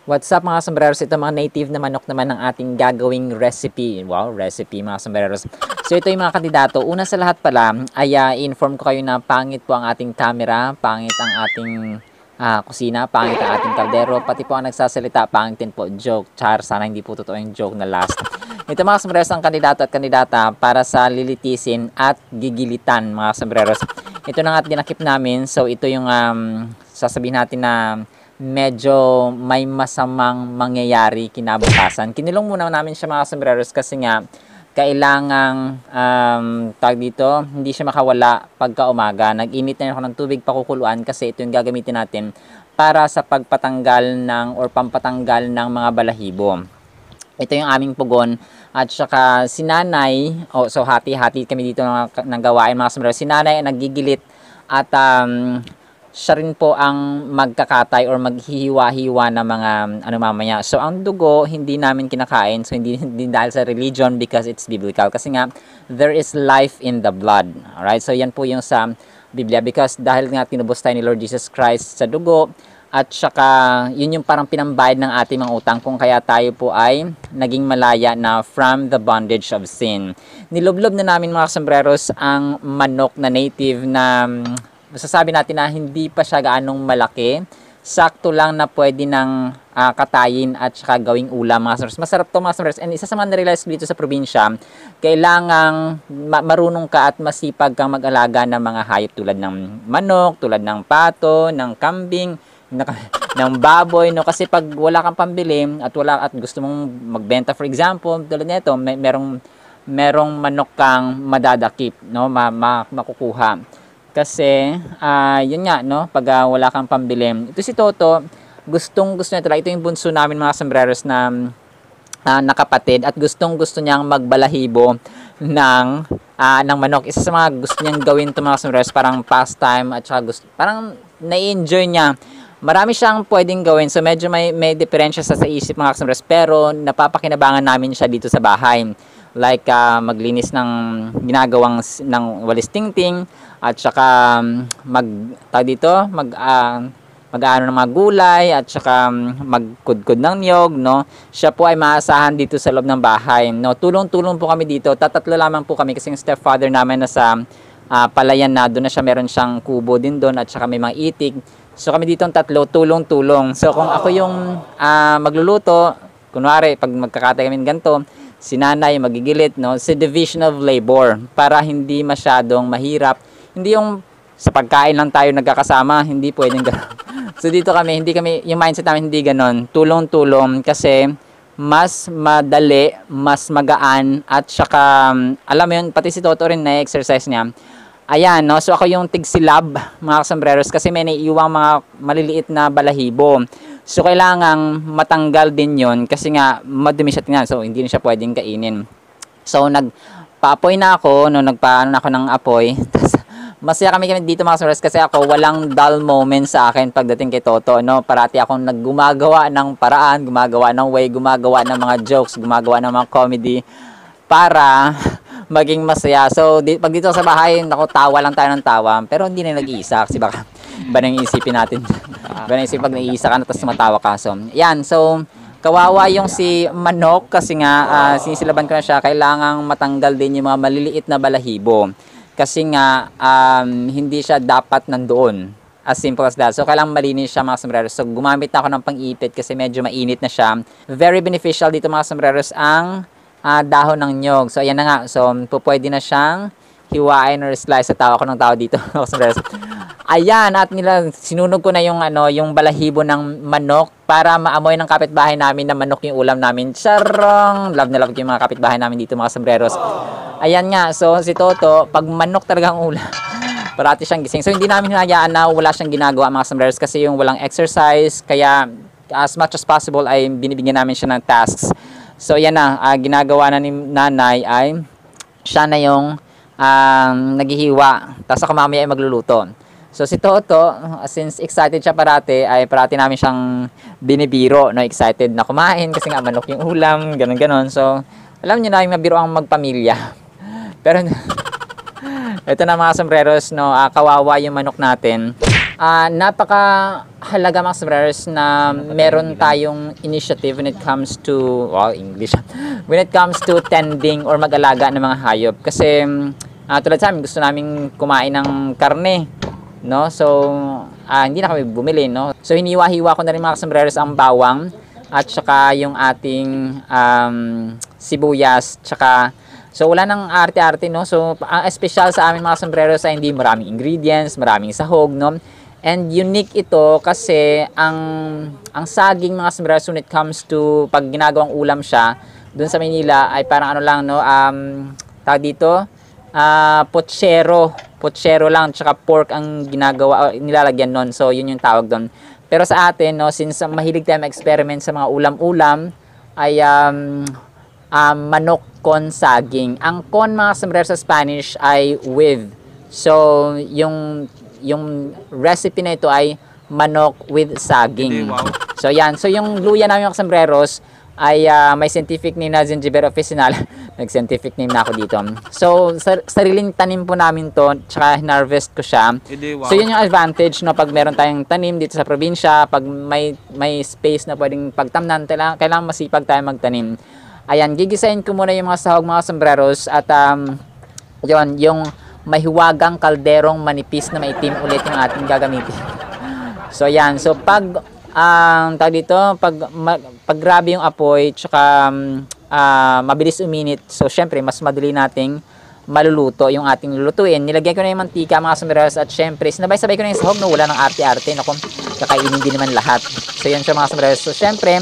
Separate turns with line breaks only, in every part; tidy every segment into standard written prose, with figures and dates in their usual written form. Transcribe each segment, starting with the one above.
What's up mga sombreros? Ito mga native na manok naman ang ating gagawing recipe. Wow, recipe mga sombreros. So ito yung mga kandidato. Una sa lahat pala ay inform ko kayo na pangit po ang ating camera, pangit ang ating kusina, pangit ang ating kaldero, pati po ang nagsasalita, pangit din po. Joke, char, sana hindi po totoo yung joke na last. Ito mga sombreros ang kandidato at kandidata para sa lilitisin at gigilitan mga sombreros. Ito na nga at dinakip namin. So ito yung sasabihin natin na medyo may masamang mangyayari kinabukasan. Kinulong muna namin siya mga sombreros kasi nga kailangang tag dito, hindi siya makawala pagka umaga. Nag-init na ako ng tubig pakukuluan kasi ito yung gagamitin natin para sa pagpatanggal ng or pampatanggal ng mga balahibo. Ito yung aming pugon at saka si nanay, so hati-hati kami dito ng gawain mga sombreros. Si nanay nagigilit at siya rin po ang magkakatay or maghihiwa-hiwa na mga mamaya. So ang dugo hindi namin kinakain, so hindi dahil sa religion because it's biblical, kasi nga there is life in the blood. Alright, so yan po yung sa Biblia, because dahil nga tinubos tayo ni Lord Jesus Christ sa dugo, at saka yun yung parang pinambayad ng ating mga utang, kung kaya tayo po ay naging malaya na from the bondage of sin. Nilublob na namin mga sombreros ang manok na native na masasabi natin na hindi pa siya gaanong malaki. Sakto lang na pwede nang katayin at saka gawing ulam mga sombreros. Masarap to mga sombreros. And isa sa mga na-realize dito sa probinsya, kailangang marunong ka at masipag kang mag-alaga ng mga hayop tulad ng manok, tulad ng pato, ng kambing, ng baboy, no? Kasi pag wala kang pambili at gusto mong magbenta, for example, tulad nito, merong manok kang madadakip, no? Makukuha. Kasi, yun nga, no? Pag wala kang pambili. Ito si Toto, gustong-gusto niya talaga. Ito yung bunso namin mga sombreros na nakapatid. At gustong-gusto niyang magbalahibo ng manok. Isa sa mga gusto niyang gawin ito mga sombreros, parang pastime. At saka parang na-enjoy niya. Marami siyang pwedeng gawin. So, medyo may diferensya sa isip mga sombreros. Pero, napapakinabangan namin siya dito sa bahay. Like maglinis ng ginagawang ng walis tingting, at saka mag-aano ng mga gulay, at saka magkudkod ng niyog, no? Siya po ay maasahan dito sa loob ng bahay, no? Tulong-tulong po kami dito. Tatatlo lamang po kami kasi yung stepfather namin nasa palayan na, doon na siya, meron siyang kubo din doon, at saka may mga itik. So kami dito ang tatlo, tulong-tulong. So kung ako yung magluluto, kunwari pag magkakatay kami ganito, si nanay magigilit, no? Si division of labor para hindi masyadong mahirap. Hindi yung sa pagkain lang tayo nagkakasama, hindi pwedeng gano'n. So dito yung mindset namin hindi gano'n. Tulong-tulong kasi mas madali, mas magaan, at saka alam mo yun, pati si Toto rin na exercise niya. Ayan, no? So ako yung tigsilab mga sombreros kasi may naiiwang mga maliliit na balahibo. So, kailangang matanggal din yon kasi nga madumi siya tingnan. So, hindi na siya pwedeng kainin. So, nagpa-apoy na ako, no, nagpaano na ako ng apoy. Masaya kami dito mga sombreros kasi ako walang dull moment sa akin pagdating kay Toto, no. Parati akong naggumagawa ng paraan, gumagawa ng way, gumagawa ng mga jokes, gumagawa ng mga comedy para maging masaya. So, pag dito sa bahay, naku, tawa lang tayo ng tawa. Pero hindi na nag-iisa kasi baka iba na yung isipin natin. Iba na yung isipin pag nag-iisa ka na tapos matawa ka. So, yan. So, kawawa yung si manok kasi nga sinisilaban ko na siya. Kailangang matanggal din yung mga maliliit na balahibo. Kasi nga, hindi siya dapat nandoon. As simple as that. So, kailangan malinis siya mga sombreros. So, gumamit na ako ng pang-ipit kasi medyo mainit na siya. Very beneficial dito mga sombreros ang dahon ng nyog. So, ayan na nga. So, pwede na siyang hiwain or slice. Sa tawa ko ng tao dito. Ayan, at sinunog ko na yung balahibo ng manok para maamoy ng kapitbahay namin na manok yung ulam namin. Charong! Love na love ko yung mga kapitbahay namin dito mga sombreros. Ayan nga. So, si Toto, pag manok talagang ulam, parati siyang gising. So, hindi namin hinayaan na wala siyang ginagawa mga sombreros kasi yung walang exercise. Kaya, as much as possible ay binibigyan namin siya ng tasks. So, yan na, ginagawa na ni nanay ay siya na yung naghihiwa. Tapos ako mamaya ay magluluto. So, si Toto, since excited siya parati, ay parati namin siyang binibiro, no? Excited na kumain kasi nga manok yung ulam, ganun-ganon. So, alam niyo na yung mabiro ang magpamilya. Pero, ito na mga sombreros, no? Kawawa yung manok natin. napakahalaga mga sombreros na meron tayong initiative when it comes to, well, English, when it comes to tending or mag-alaga ng mga hayop. Kasi tulad sa amin, gusto namin kumain ng karne, no? So, hindi na kami bumili, no? So, hiniwa-hiwa ko na rin mga sombreros ang bawang at saka yung ating sibuyas, tsaka so wala nang arte-arte, no? So ang espesyal sa amin mga sombreros ay hindi maraming ingredients, maraming sahog, no? And unique ito kasi ang saging mga sombreros when it comes to pag ginagawang ulam siya doon sa Manila ay parang ano lang, no? Tawag dito, pochero lang, tsaka pork ang ginagawa, nilalagyan nun. So yun yung tawag doon. Pero sa atin, no, since mahilig tayo ma-experiment sa mga ulam-ulam, ay manok con saging. Ang con mga sombreros sa Spanish ay with. So, yung recipe na ito ay manok with saging. So, yan. So, yung luya namin mga sombreros ay may scientific name na Zingiber officinal. Nag-scientific name na ako dito. So, sariling tanim po namin to, tsaka hinarvest ko siya. So, yun yung advantage, no, pag meron tayong tanim dito sa probinsya, pag may space na pwedeng pagtamnan, kailangan masipag tayo magtanim. Ayan, gigisahin ko muna yung mga sahog mga sombreros at yun, yung mahiwagang kalderong manipis na maitim ulit yung ating gagamitin. So, ayan. So, pag tawag dito, pag grabe yung apoy, tsaka mabilis uminit, so syempre mas madali nating maluluto yung ating lulutuin. Nilagyan ko na yung mantika mga sombreros at syempre sinabay-sabay ko na yung sahog, no, wala ng arte-arte, naku, kakainin din naman lahat. So yun siya mga sombreros. So syempre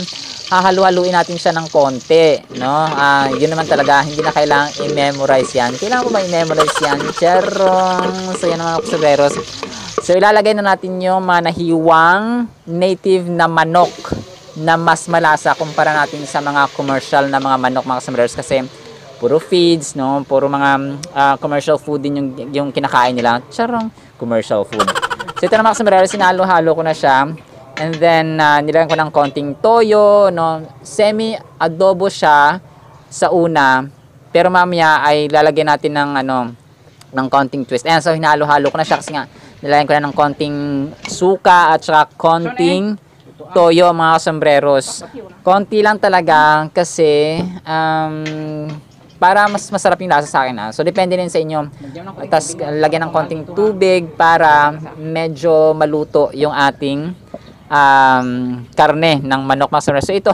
hahalu-haluin natin siya ng konti, no? Yun naman talaga, hindi na kailangang i-memorize yan. Kailangan ko ba i-memorize yan? Charong. So yan mga sombreros. So ilalagay na natin yung mga nahiwang native na manok na mas malasa kumpara natin sa mga commercial na mga manok mga sombreros kasi puro feeds, no? Puro mga commercial food din yung kinakain nila. Charong, commercial food. So ito na mga sombreros, sinalo-halo ko na siya. And then nilagyan ko ng konting toyo, no? Semi-adobo siya sa una, pero mamaya ay lalagyan natin ng konting twist. Ayan, so hinalo-halo ko na siya kasi nga nilagyan ko na ng konting suka at saka konting toyo mga sombreros. Konti lang talaga kasi para mas masarap yung lasa sa akin. So depende din sa inyo. Tapos lagyan ng konting tubig para medyo maluto yung ating karne ng manok mga sombreros. So ito,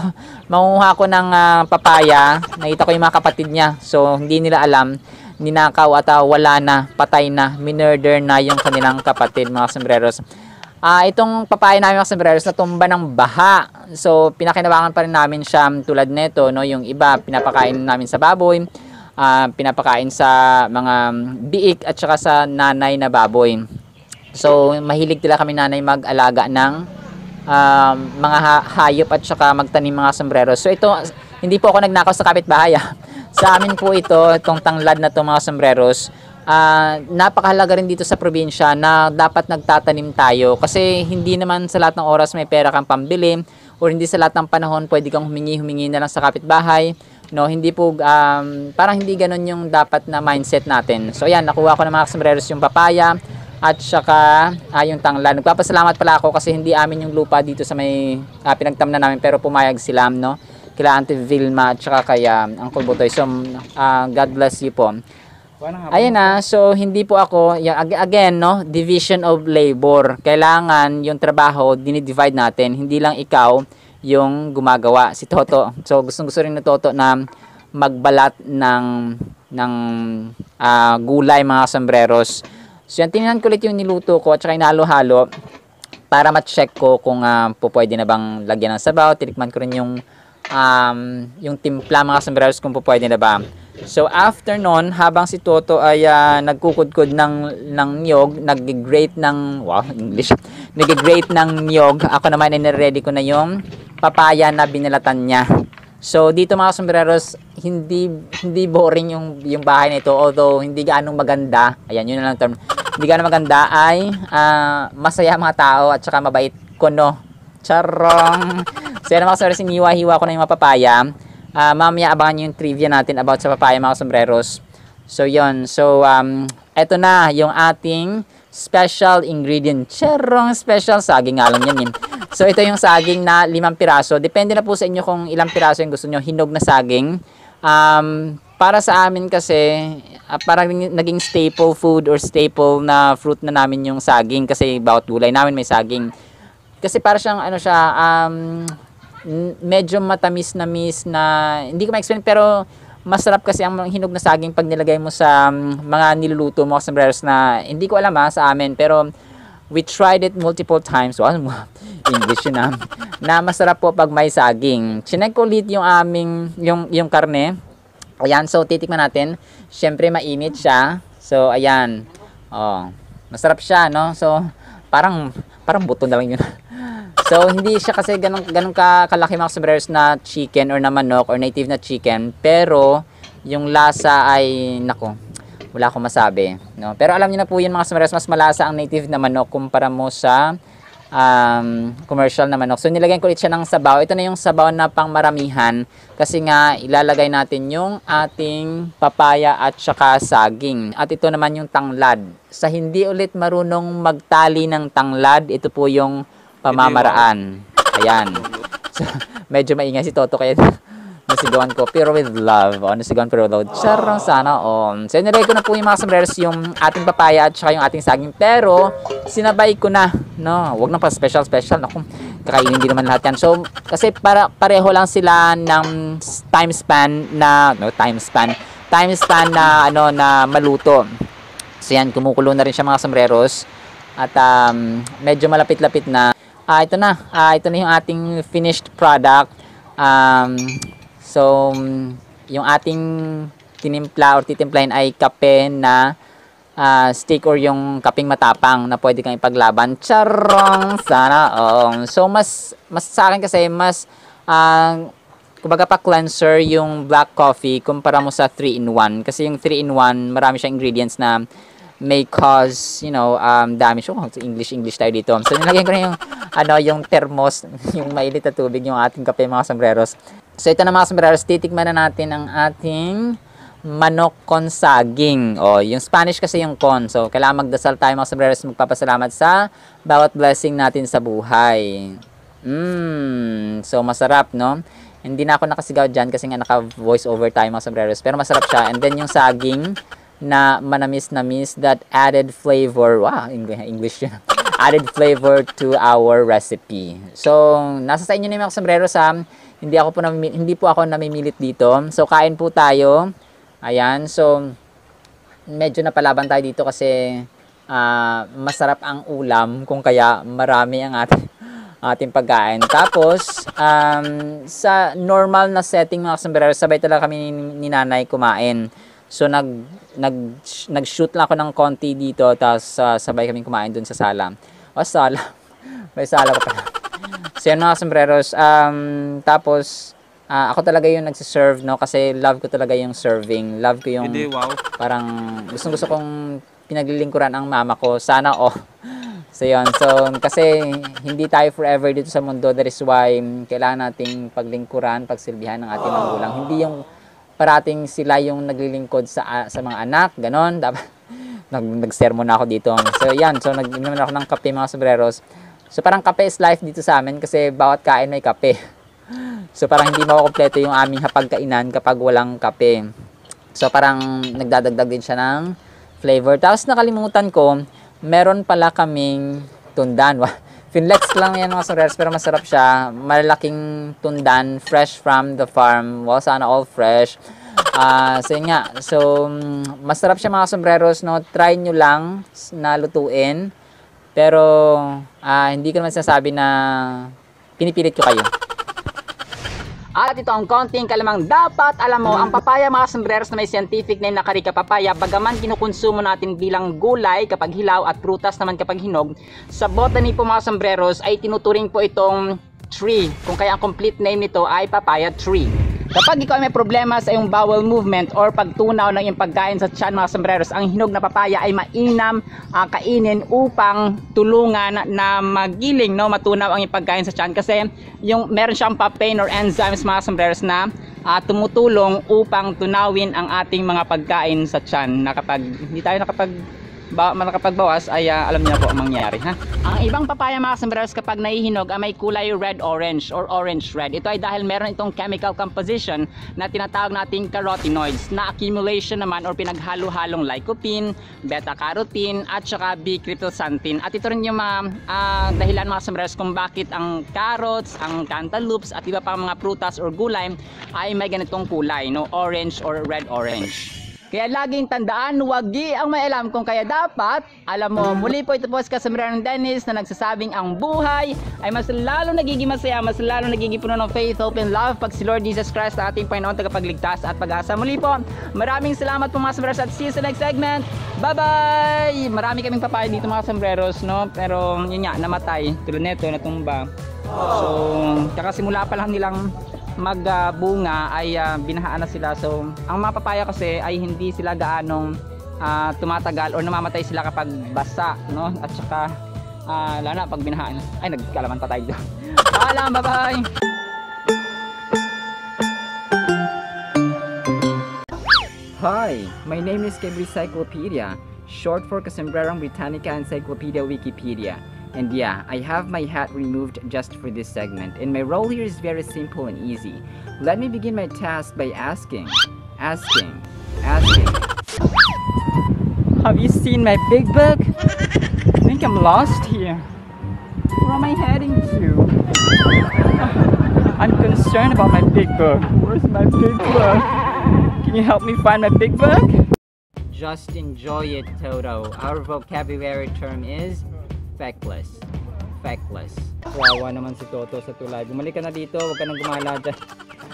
manguha ko ng papaya. Nakita ko yung mga kapatid niya. So hindi nila alam, ninakaw at wala na, patay na, minurder na yung kanilang kapatid mga sombreros. Itong papaya namin mga sombreros natumba ng baha. So pinakinabangan pa rin namin siya tulad nito, no? Yung iba pinapakain namin sa baboy, pinapakain sa mga biik at saka sa nanay na baboy. So mahilig nila kami nanay mag-alaga ng mga hayop at saka magtanim mga sombreros. So ito, hindi po ako nagnakaw sa kapitbahay. Sa amin po itong tanglad na to mga sombreros. Napakahalaga rin dito sa probinsya na dapat nagtatanim tayo kasi hindi naman sa lahat ng oras may pera kang pambili o hindi sa lahat ng panahon pwede kang humingi na lang sa kapitbahay, no? Hindi po parang hindi ganoon yung dapat na mindset natin. So ayan, nakuha ko ng mga sombreros yung papaya at saka yung tanglad. Nagpapasalamat pala ako kasi hindi amin yung lupa dito sa may pinagtamnan namin pero pumayag sila, no? Kila Auntie Vilma at saka kaya Uncle Butoy. So God bless you po. Ayan na, so hindi po ako, again, no, division of labor. Kailangan yung trabaho, dinidivide natin. Hindi lang ikaw yung gumagawa, si Toto. So gusto rin na Toto na magbalat ng gulay mga sombreros. So yan, tingnan ko ulit yung niluto ko at saka inalo-halo para ma-check ko kung pwede na bang lagyan ng sabaw. Tinikman ko rin yung timpla mga sombreros kung pwede na ba. So after nun, habang si Toto ay nagkukudkod ng niyog, nag-grate ng, wow, English, nag-grate ng niyog, ako naman ay ready ko na yung papaya na binalatan niya. So dito mga sombreros, hindi boring yung bahay nito, although hindi gaano maganda. Ayan, yun na lang term. Hindi gaano maganda ay masaya mga tao at saka mabait ko, no. Charong. So yan mga sombreros, iniwa-hiwa ko na yung mga papaya. Mamaya abangan nyo yung trivia natin about sa papaya mga sombreros. So yon. So eto na yung ating special ingredient. Cherong special. Saging nga lang yan. So, ito yung saging na 5 piraso. Depende na po sa inyo kung ilang piraso yung gusto nyo. Hinog na saging. Para sa amin kasi, parang naging staple food or staple na fruit na namin yung saging. Kasi bawat gulay namin may saging. Kasi para siyang, ano siya, medyo matamis na hindi ko ma-explain, pero masarap kasi ang hinog na saging pag nilagay mo sa mga niluluto mo sa sombreros na hindi ko alam sa amin, pero we tried it multiple times. Well, English yun na masarap po pag may saging. Chinek ko ulit yung aming yung karne. Ayan, so titikman natin. Syempre mainit siya. So ayan. Oh, masarap siya, no? So parang buto na lang yun. So, hindi siya kasi ganun kalaki mga sombreros na chicken or na manok or native na chicken. Pero, yung lasa ay, nako, wala akong masabi. No? Pero alam niyo na po yun mga sombreros, mas malasa ang native na manok kumpara mo sa commercial na manok. So, nilagyan ko ulit siya ng sabaw. Ito na yung sabaw na pang maramihan. Kasi nga, ilalagay natin yung ating papaya at saka saging. At ito naman yung tanglad. Sa hindi ulit marunong magtali ng tanglad, ito po yung pamamaraan. Ayan. So, medyo maingay si Toto kaya nasigawan ko. Pero with love. Nasigawan pero with love. Charang sana. So, nilagay ko na po yung mga sombreros, yung ating papaya at saka yung ating saging. Pero, sinabay ko na. No? Huwag na pa special. Naku, kakainin din naman lahat yan. So, kasi pareho lang sila ng time span na na maluto. So, yan. Kumukulo na rin siya mga sombreros. At medyo malapit-lapit na. Ito na yung ating finished product. So, yung ating tinimpla or titimplahin ay kape na stick or yung kaping matapang na pwede kang ipaglaban. Charong! Sana. So, mas sa akin kasi, mas kumbaga pa cleanser yung black coffee kumpara mo sa 3-in-1. Kasi yung 3-in-1, marami siyang ingredients na may cause, damage. English tayo dito. So, nilagyan ko na yung thermos, yung mainit na tubig, yung ating kape mga sombreros. So, ito na mga sombreros, titikman na natin ang ating manok con saging. Yung Spanish kasi yung con. So, kailangan magdasal tayo mga sombreros, magpapasalamat sa bawat blessing natin sa buhay. So, masarap, no? Hindi na ako nakasigaw dyan kasi nga naka-voice over tayo mga sombreros. Pero masarap siya. And then, yung saging na manamis that added flavor. Wow, English yun. Added flavor to our recipe. So, nasa sa inyo na yung mga sombreros hindi po ako namimilit dito. So, kain po tayo. Ayan. So, medyo napalaban tayo dito kasi masarap ang ulam kung kaya marami ang ating pagkain. Tapos, sa normal na setting mga sombreros, sabay talaga kami ni nanay kumain. So, nag-shoot lang ako ng konti dito, tapos sabay kaming kumain dun sa sala. Sala. May sala pa pala. So, yan mga sombreros. Tapos, ako talaga yung nagsiserve, no? Kasi love ko talaga yung serving. Love ko yung parang gusto kong pinaglilingkuran ang mama ko. Sana, So, yun. So, kasi hindi tayo forever dito sa mundo. That is why kailangan nating paglingkuran, pagsilbihan ng ating magulang. Hindi yung parating sila yung naglilingkod sa mga anak, ganon. Dapat nagsermon na ako dito. So yan, so nag-inom ako ng kape mga sombreros. So parang kape is life dito sa amin kasi bawat kain may kape. So parang hindi makukumpleto yung aming hapagkainan kapag walang kape. So parang nagdadagdag din siya ng flavor. Tapos nakalimutan ko, meron pala kaming tundan. Finlex lang yan mga sombreros pero masarap siya. Malaking tundan, fresh from the farm. Sana all fresh. So yun nga. So masarap siya mga sombreros, no? Try nyo lang na lutuin. Pero hindi ko naman sinasabi na pinipilit ko kayo. At ito ang konting kalamang dapat alam mo, ang papaya mga sombreros na may scientific name na Carica papaya, bagaman kinukonsumo natin bilang gulay kapag hilaw at prutas naman kapag hinog, sa botany po mga sombreros ay tinuturing po itong tree, kung kaya ang complete name nito ay papaya tree. Kapag ikaw ay may problema sa iyong bowel movement or pagtunaw ng iyong pagkain sa tiyan mga sombreros, ang hinog na papaya ay mainam kainin upang tulungan na magiling, no, matunaw ang iyong pagkain sa tiyan kasi yung meron siyang papain or enzymes mga sombreros na tumutulong upang tunawin ang ating mga pagkain sa tiyan na kapag hindi tayo
makapagbawas ay alam niyo na po ang mangyayari, ha? Ang ibang papaya mga sombreros kapag nahihinog ay may kulay red-orange or orange-red. Ito ay dahil meron itong chemical composition na tinatawag nating carotenoids na accumulation naman or pinaghalo-halong lycopene, beta-carotene at saka B-cryptosantine. At ito rin yung mga dahilan mga sombreros kung bakit ang carrots, ang cantaloupes at iba pang mga prutas or gulay ay may ganitong kulay, no? Orange or red-orange. Kaya laging tandaan, wagi ang may alam kung kaya dapat, alam mo. Muli po ito po si Kasombrerong Dennis na nagsasabing ang buhay ay mas lalo nagiging masaya, mas lalo nagiging puno ng faith, hope, and love pag si Lord Jesus Christ na ating Panginoon tagapagligtas at pag-asa. Muli po, maraming salamat po mga sombreros at see you sa next segment. Bye-bye! Marami kaming papaya dito mga sombreros, no? Pero yun nga, namatay. Tulad nito, natumba. So, kakasimula pa lang nilang magbunga ay binahaan na sila. So ang mga papaya kasi ay hindi sila gaanong tumatagal or namamatay sila kapag basa, no? At saka lalo na pag binahaan. Ay, nagkalaman pa tayo. Paalam, bye bye. Hi, my name is Kebricyclopedia, short for Kasombrerong Britannica Encyclopedia Wikipedia. And yeah, I have my hat removed just for this segment, and my role here is very simple and easy. Let me begin my task by asking. Have you seen my big book? I think I'm lost here. Where am I heading to? I'm concerned about my big book. Where's my big book? Can you help me find my big book? Just enjoy it, Toto. Our vocabulary term is feckless. Wawa naman si Toto sa tulay. Bumalik ka na dito, huwag ka nang gumala dyan.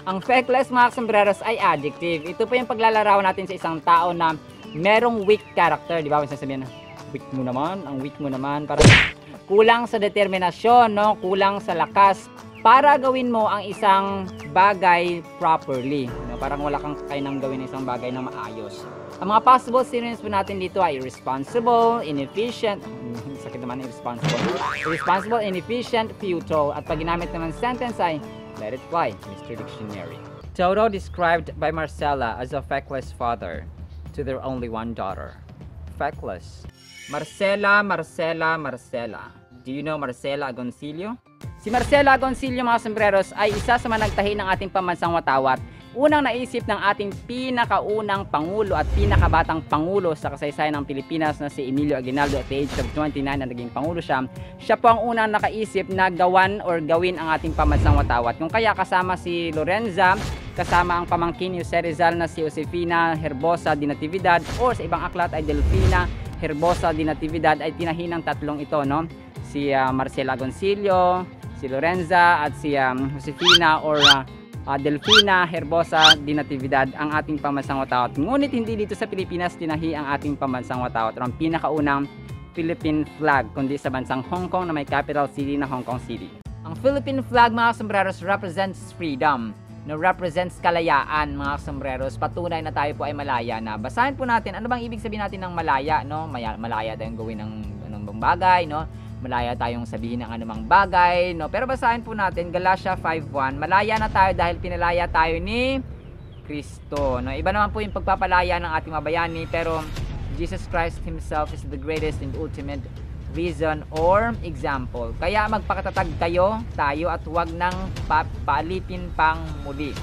Ang feckless mga sombreros ay adjective. Ito po yung paglalarawan natin sa isang tao na merong weak character. Di ba? Sasabihin na, weak mo naman, ang weak mo naman. Parang kulang sa determinasyon, no? Kulang sa lakas para gawin mo ang isang bagay properly. No? Parang wala kang kakainang gawin ng isang bagay na maayos. Ang mga possible synonyms po natin dito ay irresponsible, inefficient, sakit naman irresponsible, inefficient, futile, at pag ginamit naman sentence ay let it fly, Mr. Dictionary. Toto described by Marcella as a feckless father to their only one daughter. Feckless. Marcella. Do you know Marcella Agoncillo? Si Marcella Agoncillo mga sombreros ay isa sa managtahi ng ating pambansang watawat. Unang naisip ng ating pinakaunang pangulo at pinakabatang pangulo sa kasaysayan ng Pilipinas na si Emilio Aguinaldo at the age of 29 na naging pangulo siya. Siya po ang unang nakaisip na gawin ang ating pambansang watawat. Kung kaya kasama si Lorenza, kasama ang pamangkin ni Jose Rizal na si Josefina Herbosa de Natividad, or sa ibang aklat ay Delfina Herbosa de Natividad, ay tinahin ng tatlong ito, no? Si Marcela Agoncillo, si Lorenza at si Josefina or Delfina Herbosa de Natividad ang ating pambansang watawat. Ngunit hindi dito sa Pilipinas tinahi ang ating pambansang watawat o ang pinakaunang Philippine flag, kundi sa bansang Hong Kong na may capital city na Hong Kong City. Ang Philippine flag mga sombreros represents freedom, no, represents kalayaan mga sombreros. Patunay na tayo po ay malaya na. Basahin po natin ano bang ibig sabihin natin ng malaya, no? Malaya tayong gawin ng anong bagay, no? Malaya tayong sabihin ng anumang bagay, no? Pero basahin po natin Galatia 5:1. Malaya na tayo dahil pinalaya tayo ni Kristo, no? Iba naman po yung pagpapalaya ng ating mabayani, pero Jesus Christ himself is the greatest and ultimate reason or example. Kaya magpakatatag tayo at huwag nang paalipin pang muli.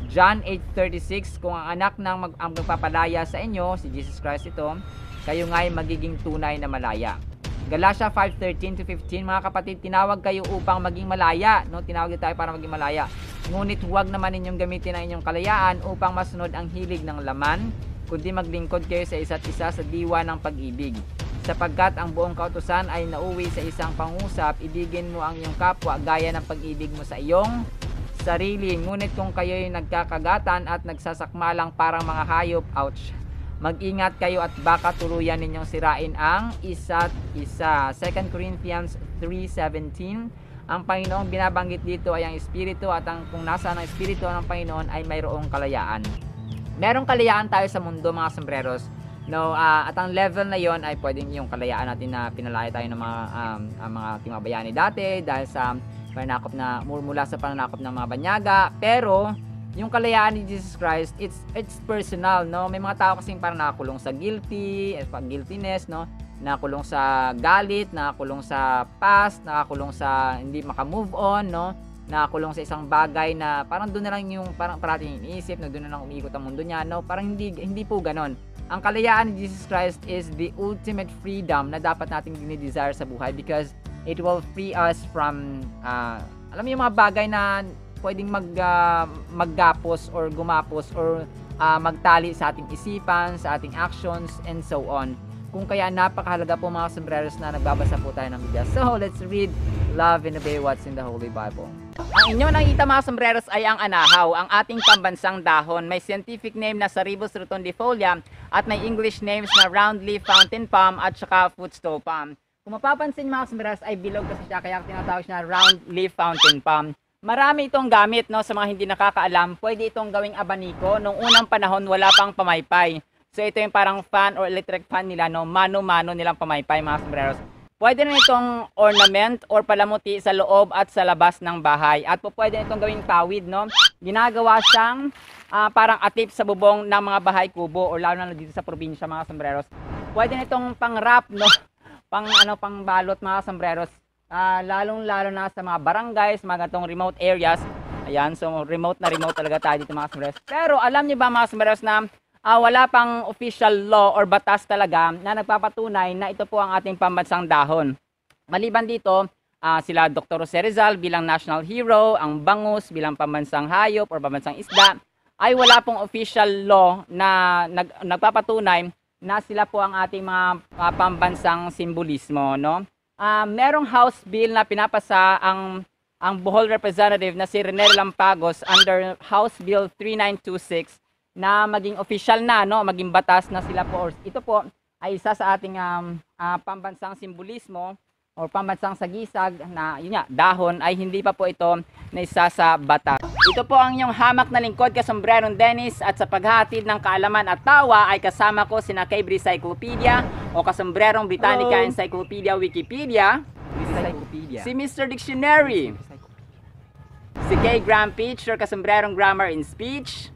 John 8:36, kung ang anak ng ang magpapalaya sa inyo, si Jesus Christ ito, kayo nga'y magiging tunay na malaya. Galatia 5:13-15, mga kapatid, tinawag kayo upang maging malaya, no? Tinawag tayo para maging malaya. Ngunit huwag naman ninyong gamitin ang inyong kalayaan upang masunod ang hilig ng laman, kundi maglingkod kayo sa isa't isa sa diwa ng pag-ibig. Sapagkat ang buong kautusan ay nauwi sa isang pangusap, ibigin mo ang iyong kapwa gaya ng pag-ibig mo sa iyong sarili. Ngunit kung kayo'y nagkakagatan at nagsasakmalang parang mga hayop, ouch, mag-ingat kayo at baka tuluyan ninyong sirain ang isa't isa. 2 Corinthians 3:17. Ang Panginoong binabanggit dito ay ang Espiritu, at kung nasa ang Espiritu ng Panginoon ay mayroong kalayaan. Merong kalayaan tayo sa mundo mga sombreros, no? At ang level na yon ay pwedeng yung kalayaan natin na pinalaya tayo ng mga timabayani dati dahil sa pananakop na mula sa pananakop ng mga banyaga. Pero yung kalayaan ni Jesus Christ, it's personal, no? May mga tao kasing parang nakakulong sa guiltiness, no? Nakakulong sa galit, nakakulong sa past, nakakulong sa hindi maka-move on, no? Nakakulong sa isang bagay na parang doon na lang yung parang parating iniisip, no? Doon na lang umiikot ang mundo niya, no? Parang hindi po ganon. Ang kalayaan ni Jesus Christ is the ultimate freedom na dapat nating dinidesire sa buhay because it will free us from, alam mo yung mga bagay na pwedeng maggapos or gumapos or magtali sa ating isipan, sa ating actions, and so on. Kung kaya napakahalaga po mga sombreros na nagbabasa po tayo ng Biblia. So, let's read, love, and obey what's in the Holy Bible. Ang inyo nakikita mga sombreros ay ang anahaw, ang ating pambansang dahon. May scientific name na Saribus rotundifolia at may English names na roundleaf fountain palm at saka footstool palm. Kung mapapansin mga sombreros ay bilog kasi siya kaya tinatawag siya na roundleaf fountain palm. Marami itong gamit, no, sa mga hindi nakakaalam. Pwede itong gawing abaniko. Nung unang panahon, wala pang pamaypay. So, ito yung parang fan or electric fan nila, no, mano-mano nilang pamaypay, mga sombreros. Pwede na itong ornament or palamuti sa loob at sa labas ng bahay. At pwede na itong gawing pawid, no. Ginagawa siyang parang atip sa bubong ng mga bahay kubo or lalo na dito sa probinsya, mga sombreros. Pwede na itong pang-wrap, no, pang balot, mga sombreros. Lalong-lalo na sa mga barangays, mga gatong remote areas. Ayan, so remote talaga tayo dito mga sombreros. Pero alam niyo ba mga sombreros na wala pang official law or batas talaga na nagpapatunay na ito po ang ating pambansang dahon. Maliban dito, sila Dr. Jose Rizal bilang national hero, ang bangus bilang pambansang hayop or pambansang isda, ay wala pong official law na nagpapatunay na sila po ang ating mga pambansang simbolismo, no? Merong House Bill na pinapasa ang Bohol Representative na si Rene Lampagos under House Bill 3926 na maging official na, no, maging batas na sila po. Ito po ay isa sa ating pambansang simbolismo o pambansang sagisag na yun nga, dahon ay hindi pa po ito na isa sa batas. Ito po ang inyong hamak na lingkod, Kasombrerong Dennis, at sa paghatid ng kaalaman at tawa ay kasama ko sina Cable Cyclopedia o Kasombrerong Britannica Encyclopedia Wikipedia, si Mr. Dictionary, si K. Graham Pitch or Kasombrerong Grammar in Speech,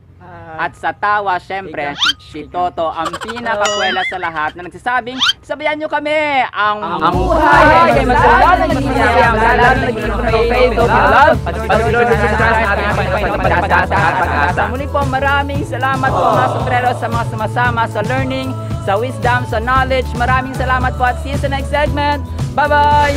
at sa tawa, syempre, si Toto, ang pinakakwela sa lahat na nagsasabing, sabayan nyo kami, ang buhay ay masalang nagigiyang lalang pag-asa. Muli po, maraming salamat po mga sombrero sa mga sumasama sa learning, sa wisdom, sa knowledge. Maraming salamat po at see you sa next segment. Bye-bye!